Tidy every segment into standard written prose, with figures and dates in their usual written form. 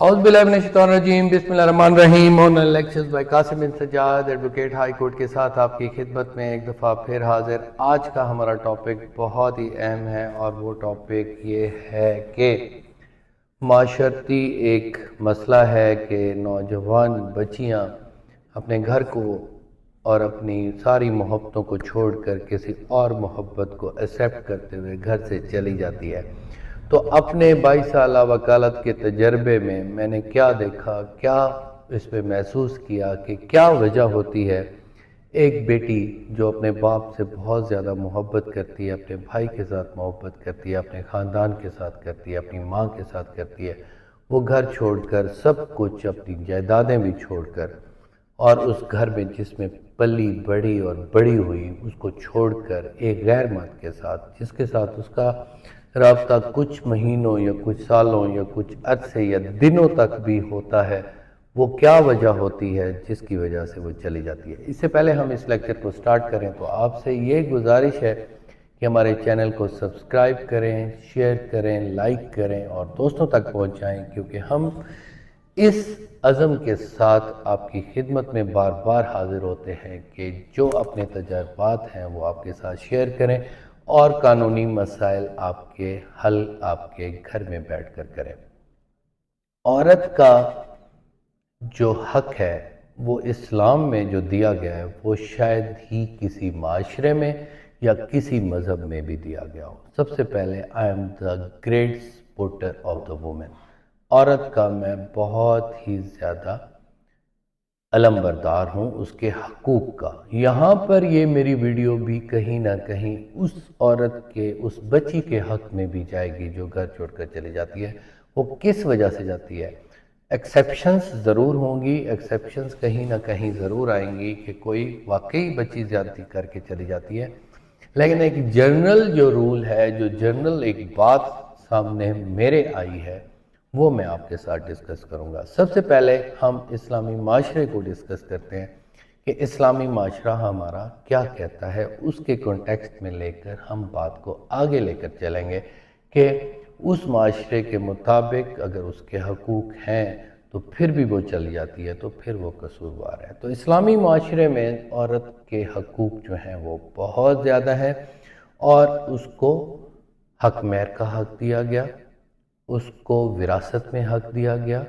اعوذ باللہ من الشیطان الرجیم، بسم اللہ الرحمن الرحیم۔ Online lectures by Qasim bin Sajjad, advocate high court کے ساتھ آپ کی خدمت میں ایک دفعہ پھر حاضر۔ آج کا ہمارا ٹاپک بہت ہی اہم ہے اور وہ ٹاپک یہ ہے کہ معاشرتی ایک مسئلہ ہے کہ نوجوان بچیاں اپنے گھر کو اور اپنی ساری محبتوں کو چھوڑ کر کسی اور محبت کو ایکسیپٹ کرتے ہوئے گھر سے چلی جاتی ہے۔ تو اپنے 22 سالہ وکالت کے تجربے میں نے کیا دیکھا، کیا اس پہ محسوس کیا کہ کیا وجہ ہوتی ہے ایک بیٹی جو اپنے باپ سے بہت زیادہ محبت کرتی ہے، اپنے بھائی کے ساتھ محبت کرتی ہے، اپنے خاندان کے ساتھ کرتی ہے، اپنی ماں کے ساتھ کرتی ہے، وہ گھر چھوڑ کر سب کچھ، اپنی جائیدادیں بھی چھوڑ کر، اور اس گھر میں جس میں پلی بڑی اور بڑی ہوئی اس کو چھوڑ کر ایک غیر مرد کے ساتھ، جس کے ساتھ اس کا رابطہ کچھ مہینوں یا کچھ سالوں یا کچھ عرصے یا دنوں تک بھی ہوتا ہے، وہ کیا وجہ ہوتی ہے جس کی وجہ سے وہ چلی جاتی ہے۔ اس سے پہلے ہم اس لیکچر کو سٹارٹ کریں تو آپ سے یہ گزارش ہے کہ ہمارے چینل کو سبسکرائب کریں، شیئر کریں، لائک کریں اور دوستوں تک پہنچائیں، کیونکہ ہم اس عزم کے ساتھ آپ کی خدمت میں بار بار حاضر ہوتے ہیں کہ جو اپنے تجربات ہیں وہ آپ کے ساتھ شیئر کریں اور قانونی مسائل آپ کے حل آپ کے گھر میں بیٹھ کر کریں۔ عورت کا جو حق ہے وہ اسلام میں جو دیا گیا ہے وہ شاید ہی کسی معاشرے میں یا کسی مذہب میں بھی دیا گیا ہو۔ سب سے پہلے I am the great supporter of the woman۔ عورت کا میں بہت ہی زیادہ علمبردار ہوں اس کے حقوق کا۔ یہاں پر یہ میری ویڈیو بھی کہیں نہ کہیں اس عورت کے، اس بچی کے حق میں بھی جائے گی جو گھر چھوڑ کر چلی جاتی ہے۔ وہ کس وجہ سے جاتی ہے؟ ایکسیپشنز ضرور ہوں گی، ایکسیپشنز کہیں نہ کہیں ضرور آئیں گی کہ کوئی واقعی بچی زیادتی کر کے چلی جاتی ہے، لیکن ایک جنرل جو رول ہے، جو جنرل ایک بات سامنے میرے آئی ہے، وہ میں آپ کے ساتھ ڈسکس کروں گا۔ سب سے پہلے ہم اسلامی معاشرے کو ڈسکس کرتے ہیں کہ اسلامی معاشرہ ہمارا کیا کہتا ہے، اس کے کنٹیکسٹ میں لے کر ہم بات کو آگے لے کر چلیں گے کہ اس معاشرے کے مطابق اگر اس کے حقوق ہیں تو پھر بھی وہ چلی جاتی ہے تو پھر وہ قصوروار ہے۔ تو اسلامی معاشرے میں عورت کے حقوق جو ہیں وہ بہت زیادہ ہیں اور اس کو حق مہر کا حق دیا گیا، اس کو وراثت میں حق دیا گیا،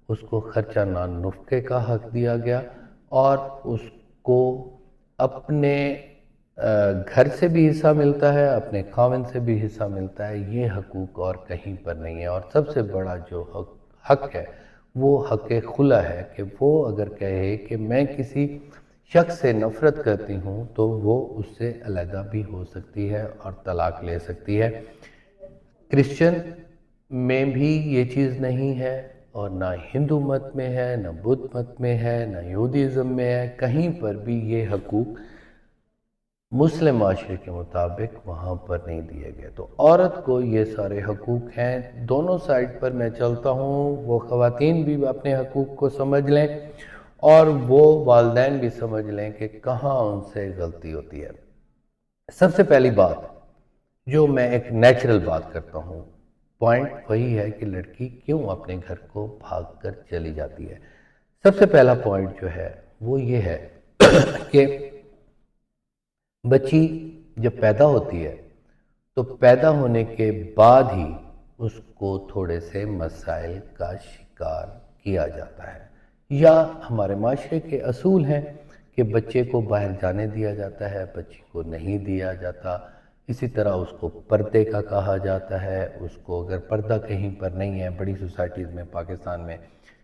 اس کو خرچہ نان نفقے کا حق دیا گیا اور اس کو اپنے گھر سے بھی حصہ ملتا ہے، اپنے خاوند سے بھی حصہ ملتا ہے۔ یہ حقوق اور کہیں پر نہیں ہے۔ اور سب سے بڑا جو حق ہے وہ حق خلا ہے کہ وہ اگر کہے کہ میں کسی شخص سے نفرت کرتی ہوں تو وہ اس سے علیحدہ بھی ہو سکتی ہے اور طلاق لے سکتی ہے۔ کرسچن میں بھی یہ چیز نہیں ہے اور نہ ہندو مت میں ہے، نہ بدھ مت میں ہے، نہ یہودیزم میں ہے، کہیں پر بھی یہ حقوق مسلم معاشرے کے مطابق وہاں پر نہیں دیے گئے۔ تو عورت کو یہ سارے حقوق ہیں۔ دونوں سائڈ پر میں چلتا ہوں، وہ خواتین بھی اپنے حقوق کو سمجھ لیں اور وہ والدین بھی سمجھ لیں کہ کہاں ان سے غلطی ہوتی ہے۔ سب سے پہلی بات جو میں ایک نیچرل بات کرتا ہوں، پوائنٹ وہی ہے کہ لڑکی کیوں اپنے گھر کو بھاگ کر چلی جاتی ہے۔ سب سے پہلا پوائنٹ جو ہے وہ یہ ہے کہ بچی جب پیدا ہوتی ہے تو پیدا ہونے کے بعد ہی اس کو تھوڑے سے مسائل کا شکار کیا جاتا ہے، یا ہمارے معاشرے کے اصول ہیں کہ بچے کو باہر جانے دیا جاتا ہے، بچی کو نہیں دیا جاتا۔ اسی طرح اس کو پردے کا کہا جاتا ہے، اس کو اگر پردہ کہیں پر نہیں ہے بڑی سوسائٹیز میں، پاکستان میں،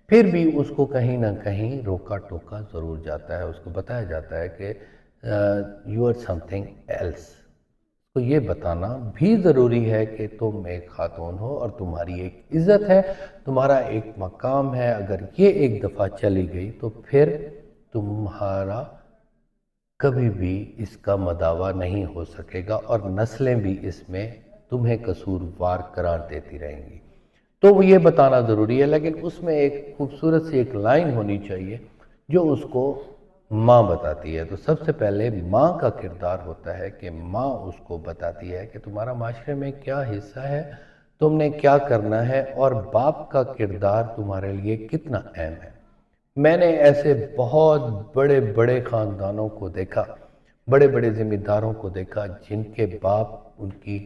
پھر بھی اس کو کہیں نہ کہیں روکا ٹوکا ضرور جاتا ہے، اس کو بتایا جاتا ہے کہ you are something else۔ تو یہ بتانا بھی ضروری ہے کہ تم ایک خاتون ہو اور تمہاری ایک عزت ہے، تمہارا ایک مقام ہے۔ اگر یہ ایک دفعہ چلی گئی تو پھر تمہارا کبھی بھی اس کا مداوع نہیں ہو سکے گا اور نسلیں بھی اس میں تمہیں قصوروار قرار دیتی رہیں گی۔ تو وہ یہ بتانا ضروری ہے، لیکن اس میں ایک خوبصورت سی ایک لائن ہونی چاہیے جو اس کو ماں بتاتی ہے۔ تو سب سے پہلے ماں کا کردار ہوتا ہے کہ ماں اس کو بتاتی ہے کہ تمہارا معاشرے میں کیا حصہ ہے، تم نے کیا کرنا ہے اور باپ کا کردار تمہارے لیے کتنا اہم ہے۔ میں نے ایسے بہت بڑے بڑے خاندانوں کو دیکھا، بڑے بڑے ذمہ داروں کو دیکھا جن کے باپ ان کی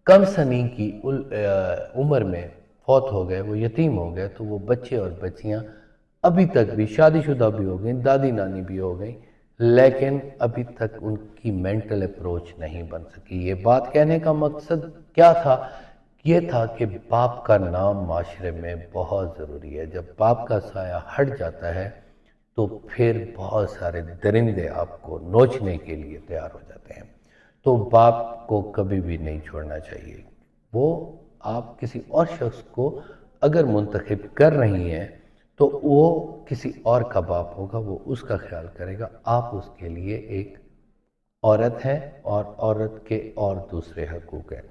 کم سنی کی عمر میں فوت ہو گئے، وہ یتیم ہو گئے، تو وہ بچے اور بچیاں ابھی تک بھی شادی شدہ بھی ہو گئیں، دادی نانی بھی ہو گئیں، لیکن ابھی تک ان کی مینٹل اپروچ نہیں بن سکی۔ یہ بات کہنے کا مقصد کیا تھا؟ یہ تھا کہ باپ کا نام معاشرے میں بہت ضروری ہے۔ جب باپ کا سایہ ہٹ جاتا ہے تو پھر بہت سارے درندے آپ کو نوچنے کے لیے تیار ہو جاتے ہیں۔ تو باپ کو کبھی بھی نہیں چھوڑنا چاہیے۔ وہ آپ کسی اور شخص کو اگر منتخب کر رہی ہیں تو وہ کسی اور کا باپ ہوگا، وہ اس کا خیال کرے گا، آپ اس کے لیے ایک عورت ہے اور عورت کے اور دوسرے حقوق ہیں۔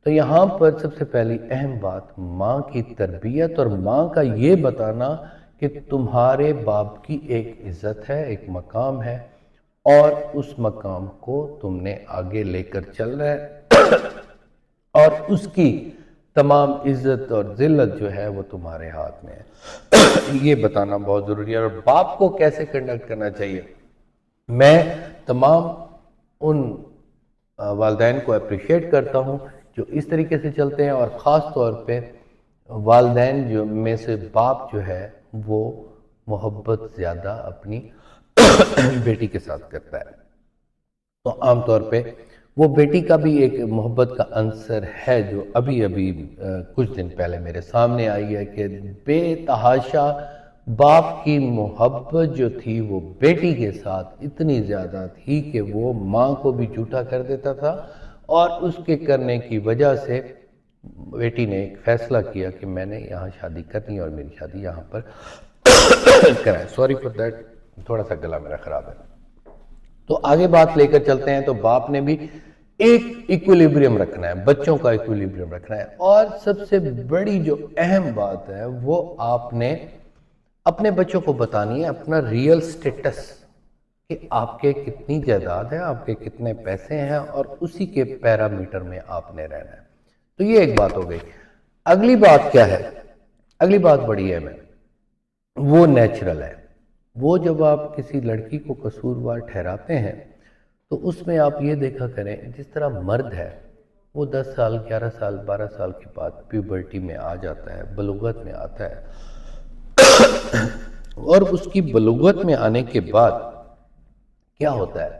تو یہاں پر سب سے پہلی اہم بات ماں کی تربیت اور ماں کا یہ بتانا کہ تمہارے باپ کی ایک عزت ہے، ایک مقام ہے، اور اس مقام کو تم نے آگے لے کر چل رہا ہے اور اس کی تمام عزت اور ذلت جو ہے وہ تمہارے ہاتھ میں ہے۔ یہ بتانا بہت ضروری ہے۔ اور باپ کو کیسے کنڈکٹ کرنا چاہیے، میں تمام ان والدین کو اپریشیٹ کرتا ہوں جو اس طریقے سے چلتے ہیں، اور خاص طور پہ والدین جو میں سے باپ جو ہے وہ محبت زیادہ اپنی بیٹی کے ساتھ کرتا ہے۔ تو عام طور پہ وہ بیٹی کا بھی ایک محبت کا عنصر ہے جو ابھی کچھ دن پہلے میرے سامنے آئی ہے کہ بے تحاشا باپ کی محبت جو تھی وہ بیٹی کے ساتھ اتنی زیادہ تھی کہ وہ ماں کو بھی جھوٹا کر دیتا تھا، اور اس کے کرنے کی وجہ سے بیٹی نے ایک فیصلہ کیا کہ میں نے یہاں شادی کرنی ہے اور میری شادی یہاں پر کرائے۔ سوری فار دیٹ، تھوڑا سا گلا میرا خراب ہے۔ تو آگے بات لے کر چلتے ہیں۔ تو باپ نے بھی ایک ایکویلیبریم رکھنا ہے، بچوں کا ایکویلیبریم رکھنا ہے، اور سب سے بڑی جو اہم بات ہے وہ آپ نے اپنے بچوں کو بتانی ہے اپنا ریئل سٹیٹس، کہ آپ کے کتنی جائیداد ہے، آپ کے کتنے پیسے ہیں، اور اسی کے پیرامیٹر میں آپ نے رہنا ہے۔ تو یہ ایک بات ہو گئی۔ اگلی بات کیا ہے؟ اگلی بات بڑی ہے، وہ نیچرل ہے۔ وہ جب آپ کسی لڑکی کو قصوروار ٹھہراتے ہیں تو اس میں آپ یہ دیکھا کریں، جس طرح مرد ہے وہ 10 سال 11 سال 12 سال کے بعد پیوبرٹی میں آ جاتا ہے، بلوغت میں آتا ہے، اور اس کی بلوغت میں آنے کے بعد کیا ہوتا ہے،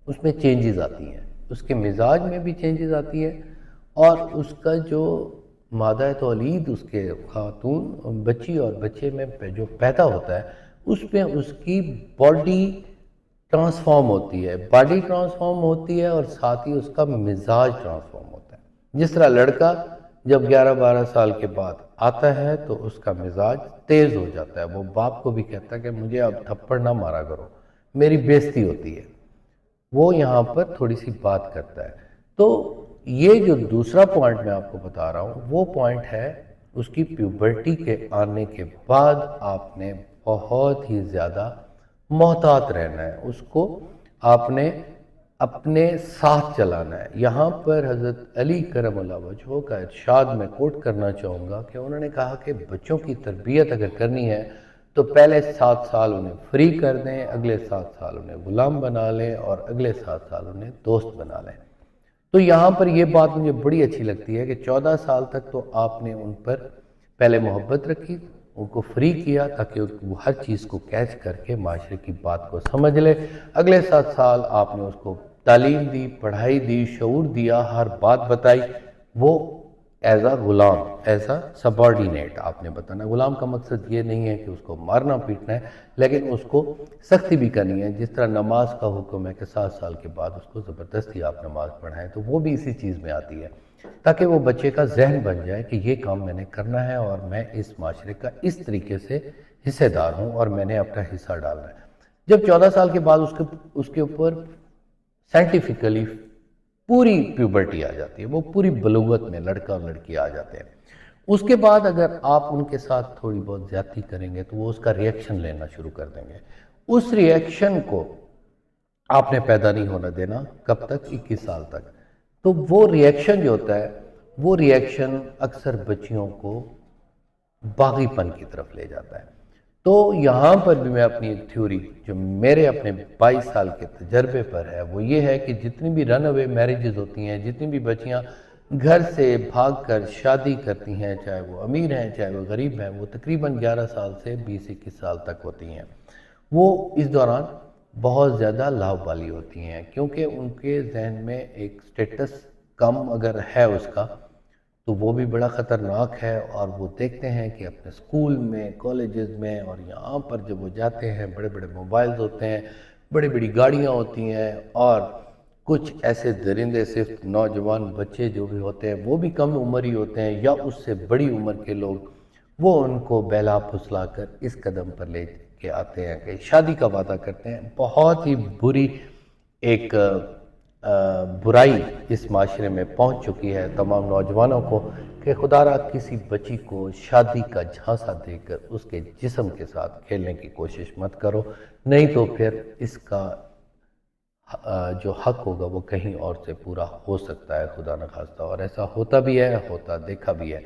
اس میں چینجز آتی ہیں، اس کے مزاج میں بھی چینجز آتی ہے، اور اس کا جو مادہ تولید اس کے خاتون بچی اور بچے میں جو پیدا ہوتا ہے اس میں اس کی باڈی ٹرانسفارم ہوتی ہے، باڈی ٹرانسفارم ہوتی ہے، اور ساتھ ہی اس کا مزاج ٹرانسفارم ہوتا ہے۔ جس طرح لڑکا جب 11-12 سال کے بعد آتا ہے تو اس کا مزاج تیز ہو جاتا ہے، وہ باپ کو بھی کہتا ہے کہ مجھے اب تھپڑ نہ مارا کرو، میری بےزتی ہوتی ہے، وہ یہاں پر تھوڑی سی بات کرتا ہے۔ تو یہ جو دوسرا پوائنٹ میں آپ کو بتا رہا ہوں وہ پوائنٹ ہے اس کی پیوبرٹی کے آنے کے بعد آپ نے بہت ہی زیادہ محتاط رہنا ہے، اس کو آپ نے اپنے ساتھ چلانا ہے۔ یہاں پر حضرت علی کرم اللہ وجہہ کا ارشاد میں کوٹ کرنا چاہوں گا کہ انہوں نے کہا کہ بچوں کی تربیت اگر کرنی ہے تو پہلے 7 سال انہیں فری کر دیں، اگلے 7 سال انہیں غلام بنا لیں، اور اگلے 7 سال انہیں دوست بنا لیں۔ تو یہاں پر یہ بات مجھے بڑی اچھی لگتی ہے کہ 14 سال تک تو آپ نے ان پر پہلے محبت رکھی، ان کو فری کیا تاکہ وہ ہر چیز کو کیچ کر کے معاشرے کی بات کو سمجھ لے۔ اگلے 7 سال آپ نے اس کو تعلیم دی، پڑھائی دی، شعور دیا، ہر بات بتائی، وہ as a Ghulam, as a subordinate آپ نے بتانا۔ غلام کا مقصد یہ نہیں ہے کہ اس کو مارنا پیٹنا ہے، لیکن اس کو سختی بھی کرنی ہے۔ جس طرح نماز کا حکم ہے کہ 7 سال کے بعد اس کو زبردستی آپ نماز پڑھائیں، تو وہ بھی اسی چیز میں آتی ہے، تاکہ وہ بچے کا ذہن بن جائے کہ یہ کام میں نے کرنا ہے اور میں اس معاشرے کا اس طریقے سے حصے دار ہوں اور میں نے اپنا حصہ ڈالنا ہے۔ جب 14 سال کے بعد اس کے اوپر سائنٹیفکلی پوری پیوبرٹی آ جاتی ہے، وہ پوری بلوغت میں لڑکا اور لڑکی آ جاتے ہیں، اس کے بعد اگر آپ ان کے ساتھ تھوڑی بہت زیادتی کریں گے تو وہ اس کا ریئیکشن لینا شروع کر دیں گے۔ اس ریئیکشن کو آپ نے پیدا نہیں ہونا دینا، کب تک؟ 21 سال تک۔ تو وہ ریئیکشن جو ہوتا ہے وہ ریئیکشن اکثر بچیوں کو باغی پن کی طرف لے جاتا ہے۔ تو یہاں پر بھی میں اپنی ایک تھیوری جو میرے اپنے 22 سال کے تجربے پر ہے وہ یہ ہے کہ جتنی بھی رن اوے میریجز ہوتی ہیں، جتنی بھی بچیاں گھر سے بھاگ کر شادی کرتی ہیں، چاہے وہ امیر ہیں چاہے وہ غریب ہیں، وہ تقریباً 11 سال سے 20-21 سال تک ہوتی ہیں۔ وہ اس دوران بہت زیادہ لاؤبالی ہوتی ہیں، کیونکہ ان کے ذہن میں ایک سٹیٹس کم اگر ہے اس کا تو وہ بھی بڑا خطرناک ہے، اور وہ دیکھتے ہیں کہ اپنے اسکول میں، کالجز میں اور یہاں پر جب وہ جاتے ہیں بڑے بڑے موبائلز ہوتے ہیں، بڑی بڑی گاڑیاں ہوتی ہیں، اور کچھ ایسے درندے صرف نوجوان بچے جو بھی ہوتے ہیں وہ بھی کم عمر ہی ہوتے ہیں یا اس سے بڑی عمر کے لوگ، وہ ان کو بہلا پھسلا کر اس قدم پر لے کے آتے ہیں کہ شادی کا وعدہ کرتے ہیں۔ بہت ہی بری ایک برائی اس معاشرے میں پہنچ چکی ہے تمام نوجوانوں کو کہ خدا را کسی بچی کو شادی کا جھانسا دے کر اس کے جسم کے ساتھ کھیلنے کی کوشش مت کرو، نہیں تو پھر اس کا جو حق ہوگا وہ کہیں اور سے پورا ہو سکتا ہے، خدا نخواستہ، اور ایسا ہوتا بھی ہے، ہوتا دیکھا بھی ہے۔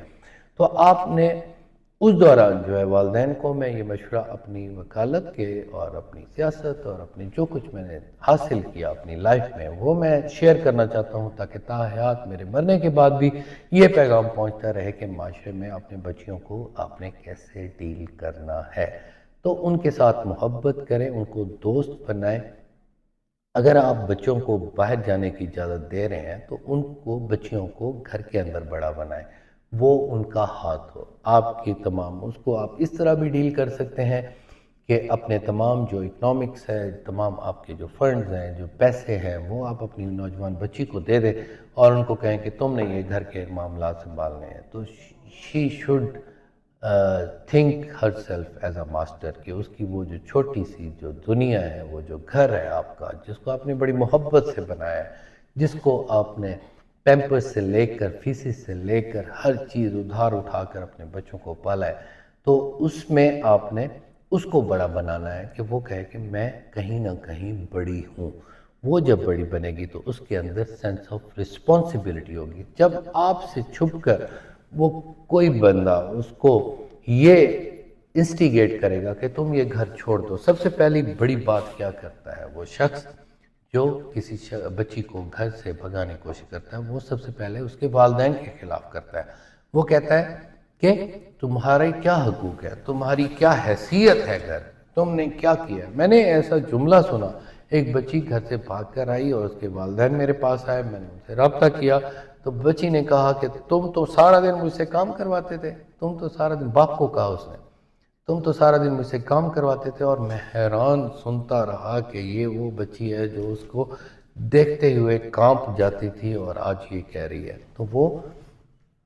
تو آپ نے اس دوران جو ہے والدین کو میں یہ مشورہ اپنی وکالت کے اور اپنی سیاست اور اپنی جو کچھ میں نے حاصل کیا اپنی لائف میں وہ میں شیئر کرنا چاہتا ہوں، تاکہ تا حیات میرے مرنے کے بعد بھی یہ پیغام پہنچتا رہے کہ معاشرے میں اپنے بچیوں کو آپ نے کیسے ڈیل کرنا ہے۔ تو ان کے ساتھ محبت کریں، ان کو دوست بنائیں۔ اگر آپ بچوں کو باہر جانے کی اجازت دے رہے ہیں تو ان کو بچیوں کو گھر کے اندر بڑا بنائیں، وہ ان کا ہاتھ ہو۔ آپ کی تمام اس کو آپ اس طرح بھی ڈیل کر سکتے ہیں کہ اپنے تمام جو اکنامکس ہے، تمام آپ کے جو فنڈز ہیں، جو پیسے ہیں، وہ آپ اپنی نوجوان بچی کو دے دیں اور ان کو کہیں کہ تم نے یہ گھر کے معاملات سنبھالنے ہیں۔ تو she should think her self as a master, کہ اس کی وہ جو چھوٹی سی جو دنیا ہے، وہ جو گھر ہے آپ کا، جس کو آپ نے بڑی محبت سے بنایا ہے، جس کو آپ نے پیمپرس سے لے کر فیسز سے لے کر ہر چیز ادھار اٹھا کر اپنے بچوں کو پالا ہے، تو اس میں آپ نے اس کو بڑا بنانا ہے کہ وہ کہے کہ میں کہیں نہ کہیں بڑی ہوں۔ وہ جب بڑی بنے گی تو اس کے اندر سینس آف رسپانسبلٹی ہوگی۔ جب آپ سے چھپ کر وہ کوئی بندہ اس کو یہ انسٹیگیٹ کرے گا کہ تم یہ گھر چھوڑ دو، سب سے پہلی بڑی بات کیا کرتا ہے وہ شخص جو کسی بچی کو گھر سے بھگانے کی کوشش کرتا ہے، وہ سب سے پہلے اس کے والدین کے خلاف کرتا ہے۔ وہ کہتا ہے کہ تمہارے کیا حقوق ہے، تمہاری کیا حیثیت ہے گھر، تم نے کیا کیا۔ میں نے ایسا جملہ سنا، ایک بچی گھر سے بھاگ کر آئی اور اس کے والدین میرے پاس آئے، میں نے ان سے رابطہ کیا تو بچی نے کہا کہ تم تو سارا دن مجھ سے کام کرواتے تھے، تم تو سارا دن، باپ کو کہا اس نے، تم تو سارا دن مجھ سے کام کرواتے تھے۔ اور میں حیران سنتا رہا کہ یہ وہ بچی ہے جو اس کو دیکھتے ہوئے کانپ جاتی تھی اور آج یہ کہہ رہی ہے۔ تو وہ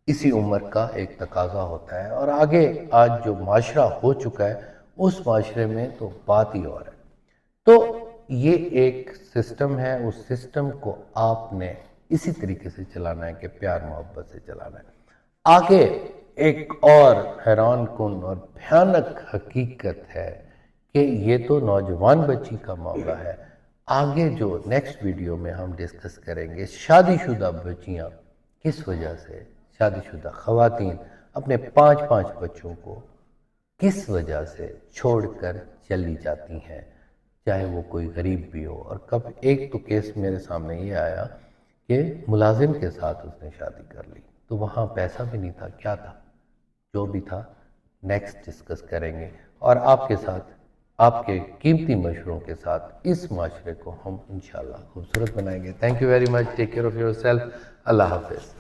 اسی عمر کا ایک تقاضا ہوتا ہے، اور آگے آج جو معاشرہ ہو چکا ہے اس معاشرے میں تو بات ہی اور ہے۔ تو یہ ایک سسٹم ہے، اس سسٹم کو آپ نے اسی طریقے سے چلانا ہے کہ پیار محبت سے چلانا ہے۔ آگے ایک اور حیران کن اور بھیانک حقیقت ہے کہ یہ تو نوجوان بچی کا معاملہ ہے، آگے جو نیکسٹ ویڈیو میں ہم ڈسکس کریں گے، شادی شدہ بچیاں کس وجہ سے، شادی شدہ خواتین اپنے 5 بچوں کو کس وجہ سے چھوڑ کر چلی جاتی ہیں، چاہے وہ کوئی غریب بھی ہو۔ اور کب ایک تو کیس میرے سامنے یہ آیا کہ ملازم کے ساتھ اس نے شادی کر لی، تو وہاں پیسہ بھی نہیں تھا، کیا تھا، جو بھی تھا نیکسٹ ڈسکس کریں گے، اور آپ کے ساتھ آپ کے قیمتی مشوروں کے ساتھ اس معاشرے کو ہم انشاءاللہ خوبصورت بنائیں گے۔ Thank you very much, take care of yourself, اللہ حافظ۔